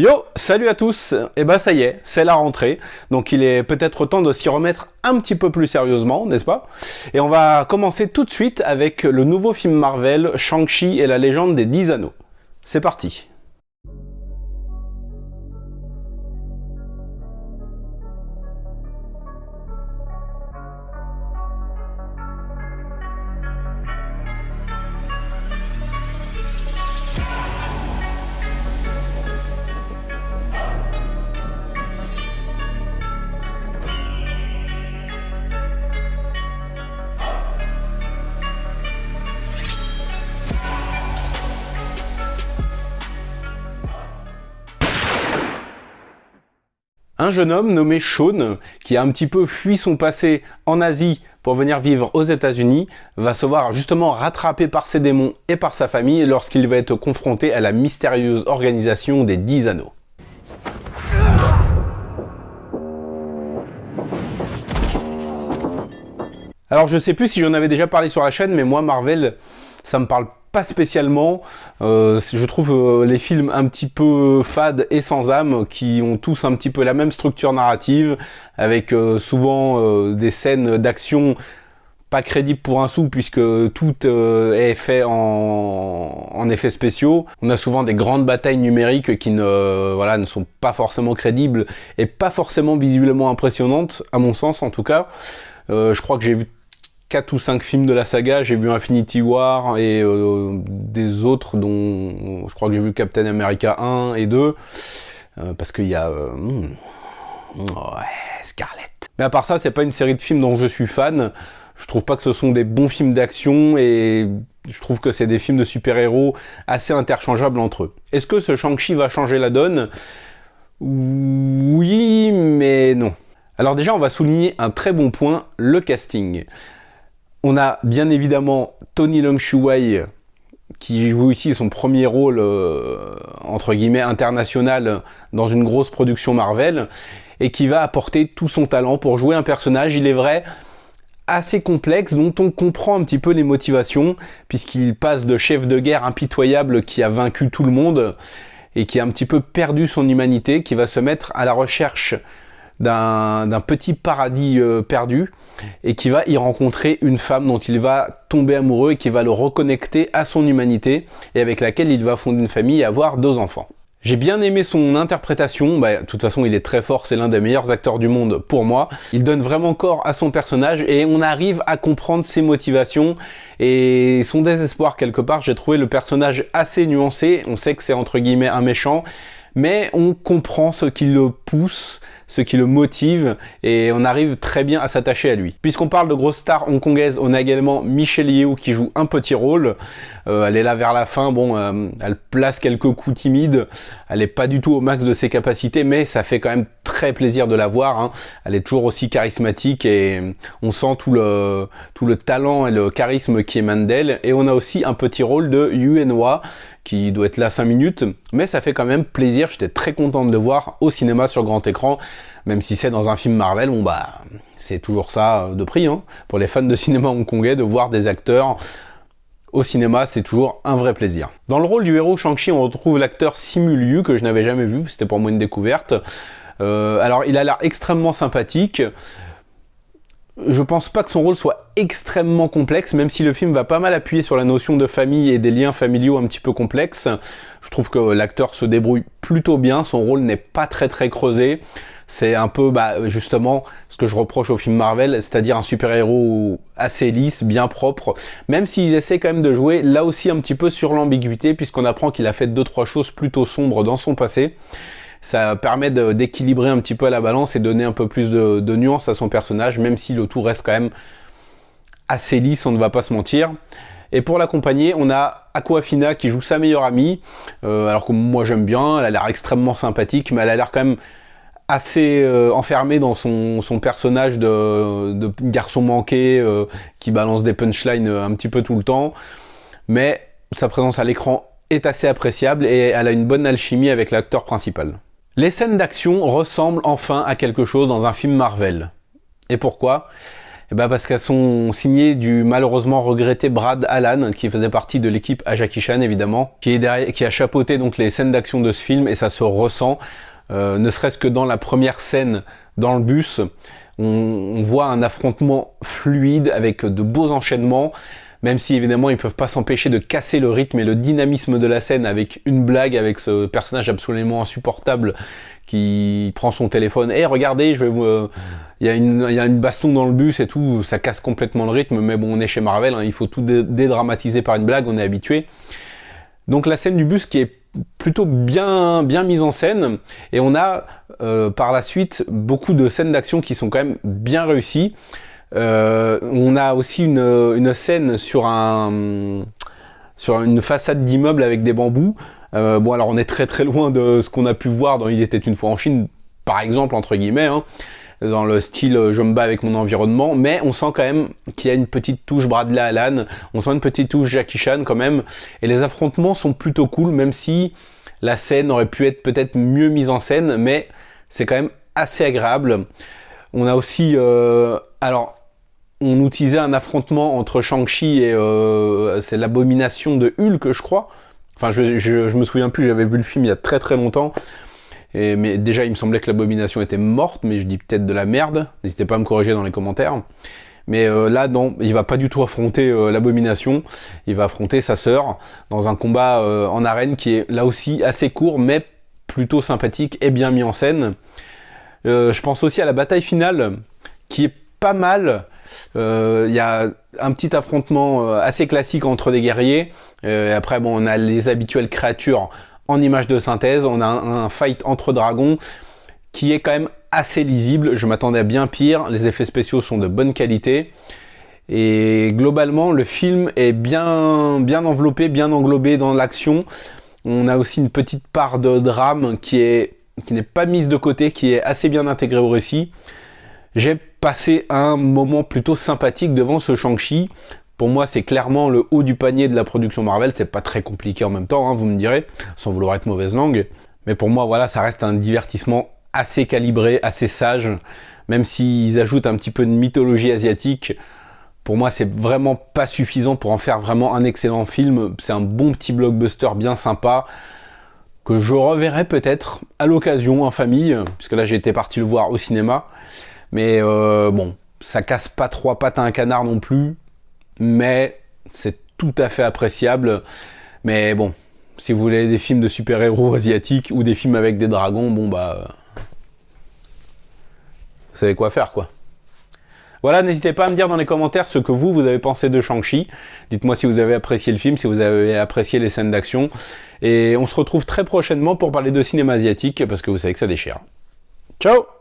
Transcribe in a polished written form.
Yo, salut à tous. Et bah ça y est, c'est la rentrée, donc il est peut-être temps de s'y remettre un petit peu plus sérieusement, n'est-ce pas? Et on va commencer tout de suite avec le nouveau film Marvel, Shang-Chi et la légende des 10 anneaux. C'est parti. Un jeune homme nommé Sean, qui a un petit peu fui son passé en Asie pour venir vivre aux États-Unis, va se voir justement rattrapé par ses démons et par sa famille lorsqu'il va être confronté à la mystérieuse organisation des 10 anneaux. Alors je sais plus si j'en avais déjà parlé sur la chaîne, mais moi Marvel, ça me parle pas spécialement. Je trouve les films un petit peu fades et sans âme, qui ont tous un petit peu la même structure narrative, avec souvent des scènes d'action pas crédibles pour un sou, puisque tout est fait en effets spéciaux. On a souvent des grandes batailles numériques qui ne sont pas forcément crédibles et pas forcément visuellement impressionnantes, à mon sens en tout cas. Je crois que j'ai vu 4 ou 5 films de la saga, j'ai vu Infinity War et des autres dont je crois que j'ai vu Captain America 1 et 2 parce qu'il y a Scarlett. Mais à part ça, c'est pas une série de films dont je suis fan. Je trouve pas que ce sont des bons films d'action et je trouve que c'est des films de super-héros assez interchangeables entre eux. Est-ce que ce Shang-Chi va changer la donne? Oui, mais non. Alors déjà, on va souligner un très bon point, le casting. On a bien évidemment Tony Leung-Chiu-Wei qui joue ici son premier rôle entre guillemets international dans une grosse production Marvel et qui va apporter tout son talent pour jouer un personnage, il est vrai, assez complexe, dont on comprend un petit peu les motivations, puisqu'il passe de chef de guerre impitoyable qui a vaincu tout le monde et qui a un petit peu perdu son humanité, qui va se mettre à la recherche d'un petit paradis perdu et qui va y rencontrer une femme dont il va tomber amoureux et qui va le reconnecter à son humanité et avec laquelle il va fonder une famille et avoir 2 enfants. J'ai bien aimé son interprétation, de toute façon il est très fort, c'est l'un des meilleurs acteurs du monde pour moi. Il donne vraiment corps à son personnage et on arrive à comprendre ses motivations et son désespoir quelque part. J'ai trouvé le personnage assez nuancé, on sait que c'est entre guillemets un méchant, mais on comprend ce qui le pousse, ce qui le motive, et on arrive très bien à s'attacher à lui. Puisqu'on parle de grosses stars hongkongaises, on a également Michelle Yeoh qui joue un petit rôle. Elle est là vers la fin, elle place quelques coups timides, elle est pas du tout au max de ses capacités, mais ça fait quand même très plaisir de la voir, hein. Elle est toujours aussi charismatique et on sent tout le talent et le charisme qui émane d'elle. Et on a aussi un petit rôle de Yuen Wah, qui doit être là 5 minutes, mais ça fait quand même plaisir, j'étais très content de le voir au cinéma sur grand écran, même si c'est dans un film Marvel, c'est toujours ça de prix, hein. Pour les fans de cinéma hongkongais, de voir des acteurs au cinéma, c'est toujours un vrai plaisir. Dans le rôle du héros Shang-Chi, on retrouve l'acteur Simu Liu, que je n'avais jamais vu, c'était pour moi une découverte. Alors il a l'air extrêmement sympathique. Je pense pas que son rôle soit extrêmement complexe, même si le film va pas mal appuyer sur la notion de famille et des liens familiaux un petit peu complexes. Je trouve que l'acteur se débrouille plutôt bien, son rôle n'est pas très creusé. C'est un peu justement ce que je reproche au film Marvel, c'est-à-dire un super-héros assez lisse, bien propre, même s'ils essaient quand même de jouer là aussi un petit peu sur l'ambiguïté, puisqu'on apprend qu'il a fait 2-3 choses plutôt sombres dans son passé. Ça permet d'équilibrer un petit peu la balance et donner un peu plus de nuance à son personnage, même si le tout reste quand même assez lisse, on ne va pas se mentir. Et pour l'accompagner, on a Awkwafina qui joue sa meilleure amie, alors que moi j'aime bien, elle a l'air extrêmement sympathique, mais elle a l'air quand même assez enfermée dans son personnage de garçon manqué qui balance des punchlines un petit peu tout le temps. Mais sa présence à l'écran est assez appréciable et elle a une bonne alchimie avec l'acteur principal. Les scènes d'action ressemblent enfin à quelque chose dans un film Marvel. Et pourquoi ? Et ben parce qu'elles sont signées du malheureusement regretté Brad Allan, qui faisait partie de l'équipe à Jackie Chan évidemment, qui a chapeauté donc les scènes d'action de ce film, et ça se ressent, ne serait-ce que dans la première scène dans le bus, on voit un affrontement fluide avec de beaux enchaînements, même si évidemment ils peuvent pas s'empêcher de casser le rythme et le dynamisme de la scène avec une blague, avec ce personnage absolument insupportable qui prend son téléphone. Hey, regardez, il y a une baston dans le bus et tout, ça casse complètement le rythme, mais bon, on est chez Marvel, hein, il faut tout dédramatiser par une blague, on est habitué. Donc la scène du bus qui est plutôt bien mise en scène, et on a par la suite beaucoup de scènes d'action qui sont quand même bien réussies. On a aussi une scène sur une façade d'immeuble avec des bambous. Bon, alors on est très très loin de ce qu'on a pu voir dans Il était une fois en Chine, par exemple, entre guillemets, hein, dans le style je me bats avec mon environnement, mais on sent quand même qu'il y a une petite touche Bradley Allan, on sent une petite touche Jackie Chan quand même, et les affrontements sont plutôt cool, même si la scène aurait pu être peut-être mieux mise en scène, mais c'est quand même assez agréable. On a aussi... alors, on utilisait un affrontement entre Shang-Chi et c'est l'abomination de Hulk, je crois. Enfin, je me souviens plus, j'avais vu le film il y a très très longtemps. Mais déjà, il me semblait que l'abomination était morte, mais je dis peut-être de la merde. N'hésitez pas à me corriger dans les commentaires. Mais là, non, il va pas du tout affronter l'abomination. Il va affronter sa sœur dans un combat en arène qui est là aussi assez court, mais plutôt sympathique et bien mis en scène. Je pense aussi à la bataille finale, qui est pas mal. Il y a un petit affrontement assez classique entre des guerriers. Après, bon, on a les habituelles créatures en images de synthèse. On a un fight entre dragons qui est quand même assez lisible. Je m'attendais à bien pire. Les effets spéciaux sont de bonne qualité. Et globalement, le film est bien enveloppé, bien englobé dans l'action. On a aussi une petite part de drame qui n'est pas mise de côté, qui est assez bien intégrée au récit. J'ai passé un moment plutôt sympathique devant ce Shang-Chi. Pour moi, c'est clairement le haut du panier de la production Marvel. C'est pas très compliqué en même temps, hein, vous me direz, sans vouloir être mauvaise langue. Mais pour moi, voilà, ça reste un divertissement assez calibré, assez sage. Même s'ils ajoutent un petit peu de mythologie asiatique, pour moi, c'est vraiment pas suffisant pour en faire vraiment un excellent film. C'est un bon petit blockbuster bien sympa, que je reverrai peut-être à l'occasion en famille, puisque là, j'ai été parti le voir au cinéma. Mais bon, ça casse pas trois pattes à un canard non plus, mais c'est tout à fait appréciable. Mais bon, si vous voulez des films de super-héros asiatiques ou des films avec des dragons, bon bah... vous savez quoi faire, quoi. Voilà, n'hésitez pas à me dire dans les commentaires ce que vous avez pensé de Shang-Chi. Dites-moi si vous avez apprécié le film, si vous avez apprécié les scènes d'action. Et on se retrouve très prochainement pour parler de cinéma asiatique, parce que vous savez que ça déchire. Ciao!